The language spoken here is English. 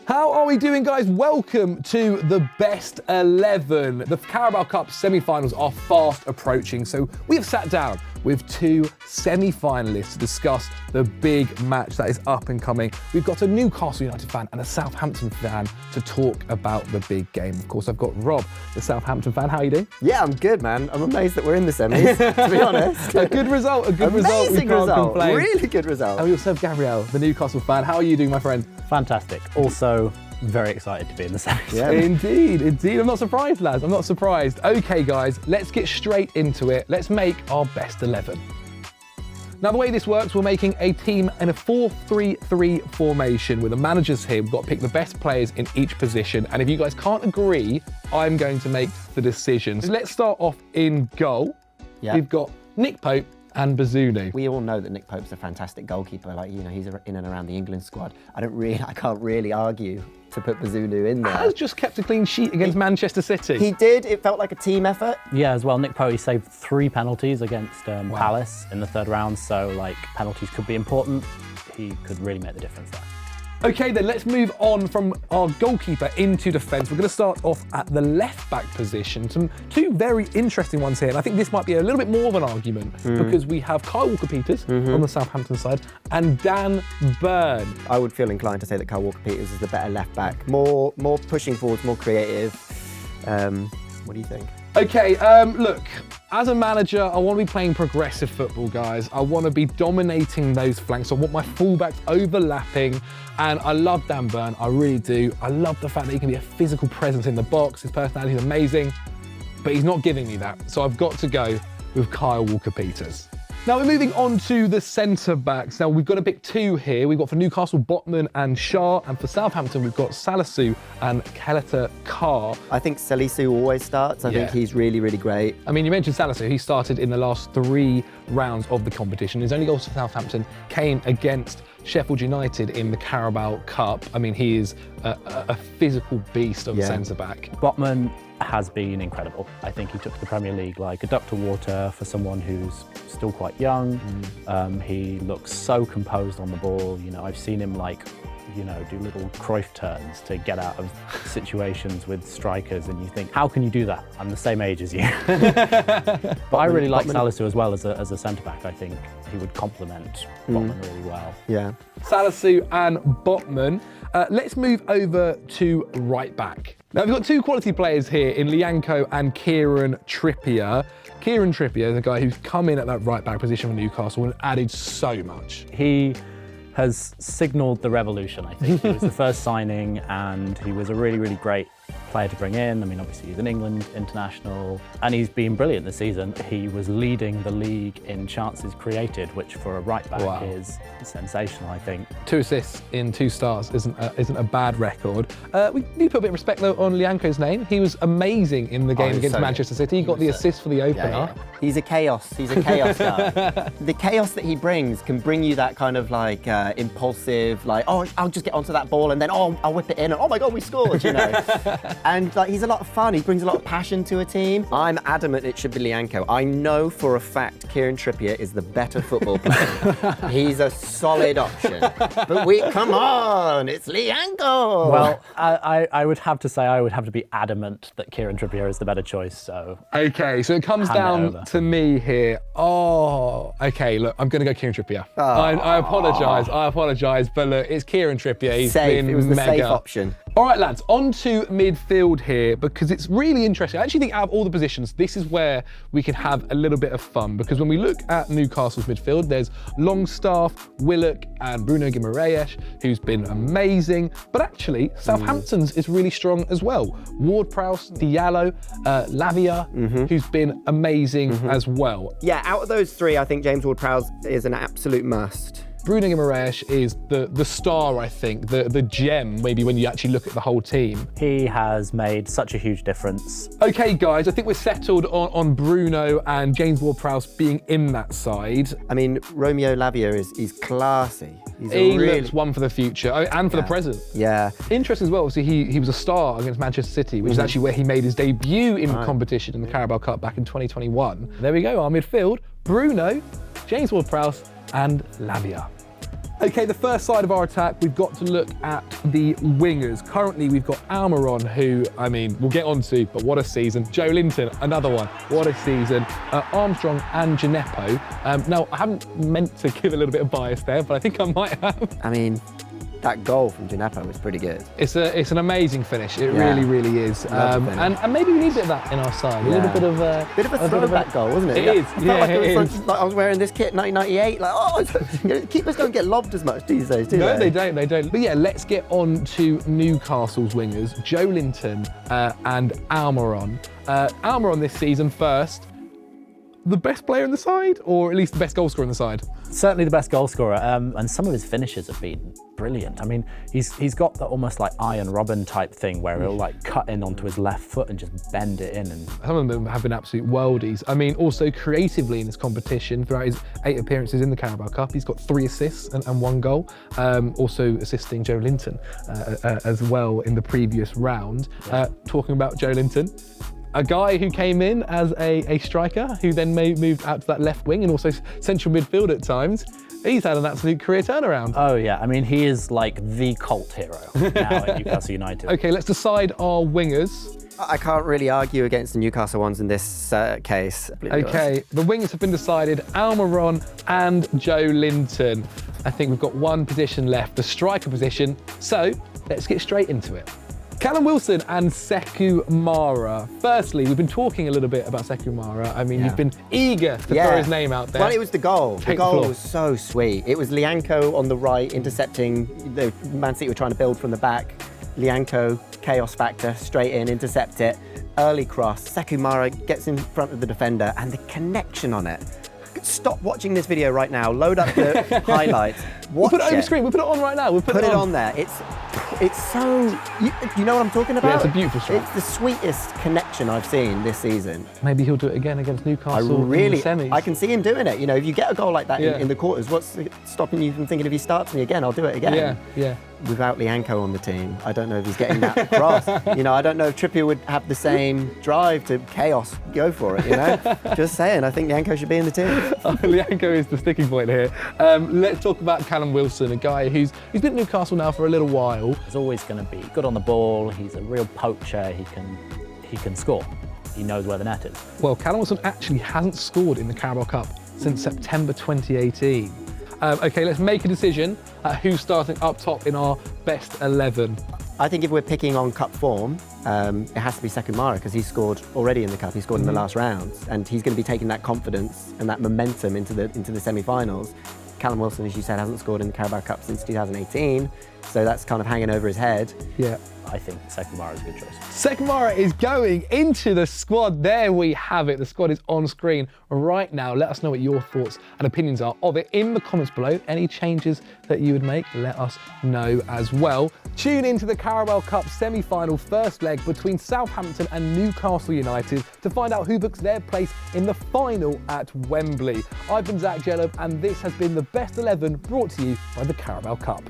How are we doing, guys? Welcome to the best 11. The Carabao Cup semi-finals are fast approaching, so we have sat down with two semi-finalists to discuss the big match that is up and coming. We've got a Newcastle United fan and a Southampton fan to talk about the big game. Of course, I've got Rob, the Southampton fan. How are you doing? Yeah, I'm good, man. I'm amazed that we're in the semis, to be honest. A good result, result. Amazing result, complain. really good result. And we also have Gabriel, the Newcastle fan. How are you doing, my friend? Fantastic. Also, very excited to be in the semis. Yeah. Indeed. I'm not surprised, lads. I'm not surprised. Okay, guys, let's get straight into it. Let's make our best 11. Now, the way this works, we're making a team in a 4-3-3 formation with the managers here. We've got to pick the best players in each position. And if you guys can't agree, I'm going to make the decisions. Let's start off in goal. Yeah. We've got Nick Pope and Bazunu. We all know that Nick Pope's a fantastic goalkeeper. Like, you know, he's in and around the England squad. I can't really argue to put Bazunu in there. Has just kept a clean sheet against Manchester City. He did. It felt like a team effort. Yeah, as well. Nick Pope saved 3 penalties against Palace in the third round, so like penalties could be important. He could really make the difference there. Okay, then let's move on from our goalkeeper into defence. We're going to start off at the left-back position. Two very interesting ones here, and I think this might be a little bit more of an argument because we have Kyle Walker-Peters on the Southampton side and Dan Burn. I would feel inclined to say that Kyle Walker-Peters is the better left-back. More pushing forwards, more creative. What do you think? Okay, look, as a manager, I want to be playing progressive football, guys. I want to be dominating those flanks. I want my fullbacks overlapping, and I love Dan Burn, I really do. I love the fact that he can be a physical presence in the box. His personality is amazing, but he's not giving me that. So I've got to go with Kyle Walker-Peters. Now we're moving on to the centre-backs. Now we've got to pick 2 here. We've got for Newcastle, Botman and Shah, and for Southampton, we've got Salisu and Kelleher Carr. I think Salisu always starts. I think he's really, really great. I mean, you mentioned Salisu. He started in the last 3 rounds of the competition. His only goals for Southampton came against Sheffield United in the Carabao Cup. I mean, he is a physical beast of a centre-back. Botman has been incredible. I think he took the Premier League like a duck to water for someone who's still quite young. He looks so composed on the ball. You know, I've seen him do little Cruyff turns to get out of situations with strikers, and you think, how can you do that? I'm the same age as you. But I really like Salisu as well as a centre-back. I think he would complement Botman really well. Yeah. Salisu and Botman. Let's move over to right-back. Now, we've got 2 quality players here in Lianco and Kieran Trippier. Kieran Trippier is a guy who's come in at that right-back position for Newcastle and added so much. He has signalled the revolution, I think. He was the first signing, and he was a really, really great player to bring in. I mean, obviously he's an England international, and he's been brilliant this season. He was leading the league in chances created, which for a right-back is sensational, I think. 2 assists in 2 starts isn't a bad record. We need to put a bit of respect, though, on Lianco's name. He was amazing in the game against Manchester City. He got the assist for the opener. Yeah. He's a chaos guy. The chaos that he brings can bring you that kind of like impulsive, like, oh, I'll just get onto that ball and then, oh, I'll whip it in and oh my God, we scored, you know. And like, he's a lot of fun. He brings a lot of passion to a team. I'm adamant it should be Lianco. I know for a fact Kieran Trippier is the better football player. He's a solid option. But come on, it's Lianco. Well, I would have to say I would have to be adamant that Kieran Trippier is the better choice. So okay, so it comes down to me here. Oh, okay. Look, I'm going to go Kieran Trippier. I apologise, but look, it's Kieran Trippier. He's safe. Been it was the mega. safe option. All right, lads, on to midfield here because it's really interesting. I actually think out of all the positions, this is where we can have a little bit of fun because when we look at Newcastle's midfield, there's Longstaff, Willock and Bruno Guimaraes, who's been amazing. But actually, Southampton's is really strong as well. Ward-Prowse, Diallo, Lavia, who's been amazing as well. Yeah, out of those 3, I think James Ward-Prowse is an absolute must. Bruno Guimaraes is the star, I think, the gem, maybe when you actually look at the whole team. He has made such a huge difference. Okay, guys, I think we're settled on Bruno and James Ward-Prowse being in that side. I mean, Romeo Lavia is classy. He looks one for the future and for the present. Yeah. Interesting as well, obviously he was a star against Manchester City, which is actually where he made his debut in competition in the Carabao Cup back in 2021. There we go, our midfield, Bruno, James Ward-Prowse and Lavia. Okay, the first side of our attack, we've got to look at the wingers. Currently, we've got Almiron, who, I mean, we'll get on to, but what a season. Joe Linton, another one, what a season. Armstrong and Gineppo. Now, I haven't meant to give a little bit of bias there, but I think I might have. I mean, that goal from Gineppo was pretty good. It's an amazing finish. It really is. And maybe we need a bit of that in our side. A little bit of a throwback goal, wasn't it? It is. Like I was wearing this kit in 1998. Like, oh, keepers don't get lobbed as much these days, do they? No, they don't. They don't. But yeah, let's get on to Newcastle's wingers, Joe Linton and Almiron. Almiron this season first. The best player in the side, or at least the best goal scorer in the side? Certainly the best goal scorer, and some of his finishes have been brilliant. I mean, he's got the almost like Iron Robin type thing where he'll like cut in onto his left foot and just bend it in. And some of them have been absolute worldies. I mean, also creatively in this competition, throughout his 8 appearances in the Carabao Cup, he's got 3 assists and 1 goal. Also assisting Joe Linton as well in the previous round. Talking about Joe Linton, a guy who came in as a striker, who then moved out to that left wing and also central midfield at times. He's had an absolute career turnaround. Oh yeah, I mean, he is like the cult hero now at Newcastle United. Okay, let's decide our wingers. I can't really argue against the Newcastle ones in this case. Okay, the wingers have been decided, Almiron and Joe Linton. I think we've got one position left, the striker position. So let's get straight into it. Callum Wilson and Sekou Mara. Firstly, we've been talking a little bit about Sekou Mara. I mean, you've been eager to throw his name out there. Well, it was the goal. The goal was so sweet. It was Lianco on the right intercepting. The Man City were trying to build from the back. Lianco, chaos factor, straight in, intercept it. Early cross. Sekou Mara gets in front of the defender, and the connection on it. Stop watching this video right now. Load up the highlights. We'll put it over screen. We'll put it on right now. We'll put it on there. It's so. You know what I'm talking about? Yeah, it's a beautiful strike. It's the sweetest connection I've seen this season. Maybe he'll do it again against Newcastle in the semis. I can see him doing it. You know, if you get a goal like that in the quarters, what's stopping you from thinking if he starts me again, I'll do it again? Yeah. Without Lianco on the team, I don't know if he's getting that across. You know, I don't know if Trippier would have the same drive to chaos. Go for it, you know? Just saying, I think Lianco should be in the team. Lianco is the sticking point here. Let's talk about Callum Wilson, a guy who's been at Newcastle now for a little while. He's always going to be good on the ball. He's a real poacher. He can score. He knows where the net is. Well, Callum Wilson actually hasn't scored in the Carabao Cup since September 2018. Okay, let's make a decision at who's starting up top in our best 11. I think if we're picking on cup form, it has to be Sekou Mara because he's scored already in the cup. He scored in the last rounds, and he's going to be taking that confidence and that momentum into the semi-finals. Callum Wilson, as you said, hasn't scored in the Carabao Cup since 2018, so that's kind of hanging over his head. Yeah. I think Sekou Mara is a good choice. Sekou Mara is going into the squad. There we have it. The squad is on screen right now. Let us know what your thoughts and opinions are of it in the comments below. Any changes that you would make, let us know as well. Tune into the Carabao Cup Semi-Final first leg between Southampton and Newcastle United to find out who books their place in the final at Wembley. I've been Zac Djellab, and this has been the Best 11 brought to you by the Carabao Cup.